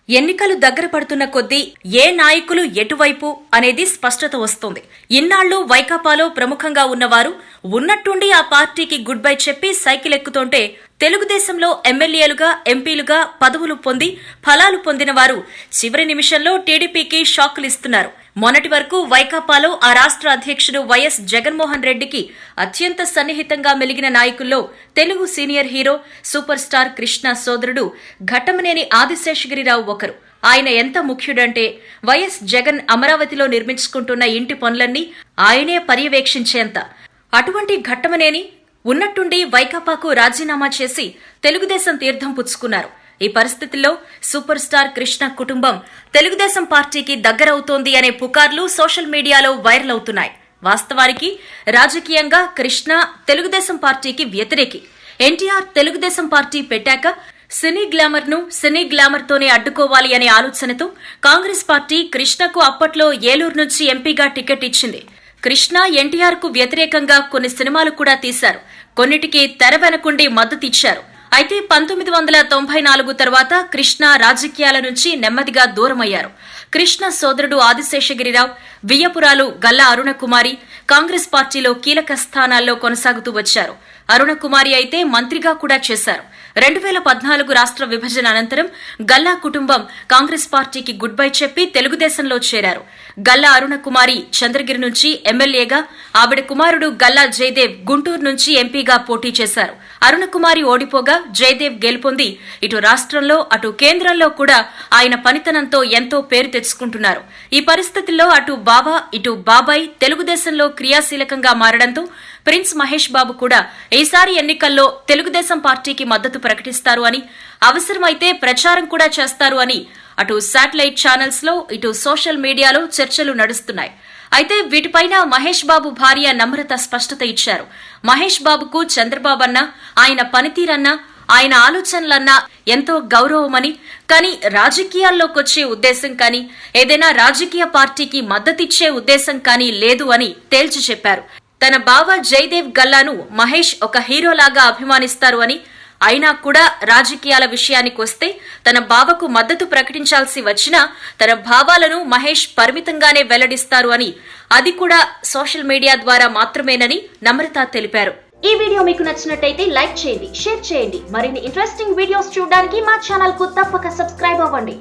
ఎన్నికలు దగ్గర పడుతున్న కొద్దీ ఏ నాయకులు ఎటువైపు అనేది స్పష్టత వస్తోంది. ఇన్నాళ్లు వైకాపాలో ప్రముఖంగా ఉన్నవారు ఉన్నట్టుండి ఆ పార్టీకి గుడ్ బై చెప్పి సైకిల్ ఎక్కుతుంటే, తెలుగుదేశంలో ఎమ్మెల్యేలుగా, ఎంపీలుగా పదవులు పొంది ఫలాలు పొందిన వారు చివరి నిమిషంలో టీడీపీకి షాకులు ఇస్తున్నారు. మొన్నటి వరకు వైకాపాలో ఆ రాష్ట్ర అధ్యక్షుడు వైఎస్ జగన్మోహన్ రెడ్డికి అత్యంత సన్నిహితంగా మెలిగిన నాయకుల్లో Telugu senior hero, super star Krishna సోదరుడు ఘట్టమనేని ఆదిశేషగిరిరావు ఒకరు. ఆయన ఎంత ముఖ్యుడంటే, వైఎస్ జగన్ అమరావతిలో నిర్మించుకుంటున్న ఇంటి పనులన్నీ ఆయనే పర్యవేక్షించేంత. అటువంటి ఘట్టమనేని ఉన్నట్టుండి వైకాపాకు రాజీనామా చేసి తెలుగుదేశం తీర్థం పుచ్చుకున్నారు. ఈ పరిస్థితుల్లో సూపర్ స్టార్ కృష్ణ కుటుంబం తెలుగుదేశం పార్టీకి దగ్గరవుతోంది అనే పుకార్లు సోషల్ మీడియాలో వైరల్ అవుతున్నాయి. వాస్తవానికి రాజకీయంగా కృష్ణ తెలుగుదేశం పార్టీకి వ్యతిరేకి. ఎన్టీఆర్ తెలుగుదేశం పార్టీ పెట్టాక సినీ గ్లామర్ తోనే అడ్డుకోవాలి అనే ఆలోచనతో కాంగ్రెస్ పార్టీ కృష్ణకు అప్పట్లో ఏలూరు నుంచి ఎంపీగా టికెట్ ఇచ్చింది. కృష్ణ ఎన్టీఆర్ కు వ్యతిరేకంగా కొన్ని సినిమాలు కూడా తీశారు. కొన్నిటికి తెర వెనకుండి మద్దతిచ్చారు. అయితే 1994 తర్వాత కృష్ణ రాజకీయాల నుంచి నెమ్మదిగా దూరమయ్యారు. కృష్ణ సోదరుడు ఆదిశేషగిరిరావు, వియ్యపురాలు గల్లా అరుణకుమారి కాంగ్రెస్ పార్టీలో కీలక స్థానాల్లో కొనసాగుతూ వచ్చారు. అరుణకుమారి అయితే మంత్రిగా కూడా చేశారు. 2014 రాష్ట్ర విభజన అనంతరం గల్లా కుటుంబం కాంగ్రెస్ పార్టీకి గుడ్ బై చెప్పి తెలుగుదేశంలో చేరారు. గల్లా అరుణకుమారి చంద్రగిరి నుంచి ఎమ్మెల్యేగా, ఆవిడ కుమారుడు గల్లా జయదేవ్ గుంటూరు నుంచి ఎంపీగా పోటీ చేశారు. అరుణకుమారి ఓడిపోగా జయదేవ్ గెలుపొంది ఇటు రాష్ట్రంలో అటు కేంద్రంలో కూడా ఆయన పనితనంతో ఎంతో పేరు తెచ్చుకుంటున్నారు. ఈ పరిస్థితుల్లో అటు బావ ఇటు బాబాయ్ తెలుగుదేశంలో క్రియాశీలకంగా మారడంతో ప్రిన్స్ మహేష్ బాబు కూడా ఈసారి ఎన్నికల్లో తెలుగుదేశం పార్టీకి మద్దతు ప్రకటిస్తారు అని, అవసరమైతే ప్రచారం కూడా చేస్తారు అని అటు శాటిలైట్ ఛానల్స్ లో ఇటు సోషల్ మీడియాలో చర్చలు నడుస్తున్నాయి. అయితే వీటిపైన మహేష్ బాబు భార్య నమ్రత స్పష్టత ఇచ్చారు. మహేష్ బాబుకు చంద్రబాబు అన్నా, ఆయన పనితీరన్నా, ఆయన ఆలోచనలన్నా ఎంతో గౌరవమని, కానీ రాజకీయాల్లోకొచ్చే ఉద్దేశం కానీ, ఏదైనా రాజకీయ పార్టీకి మద్దతిచ్చే ఉద్దేశం కానీ లేదు అని తేల్చి చెప్పారు. తన బావ జయదేవ్ గల్లాను మహేష్ ఒక హీరోలాగా అభిమానిస్తారు అని, అయినా కూడా రాజకీయాల విషయానికొస్తే తన బావకు మద్దతు ప్రకటించాల్సి వచ్చినా తన భావాలను మహేష్ పరిమితంగానే వెల్లడిస్తారు అని, అది కూడా సోషల్ మీడియా ద్వారా మాత్రమేనని నమ్రత తెలిపారు. ఈ వీడియో మీకు నచ్చినట్టయితే లైక్ చేయండి, షేర్ చేయండి. మరిన్ని ఇంట్రెస్టింగ్ వీడియోస్ చూడడానికి మా ఛానల్ కు తప్పక సబ్స్క్రైబ్ అవ్వండి.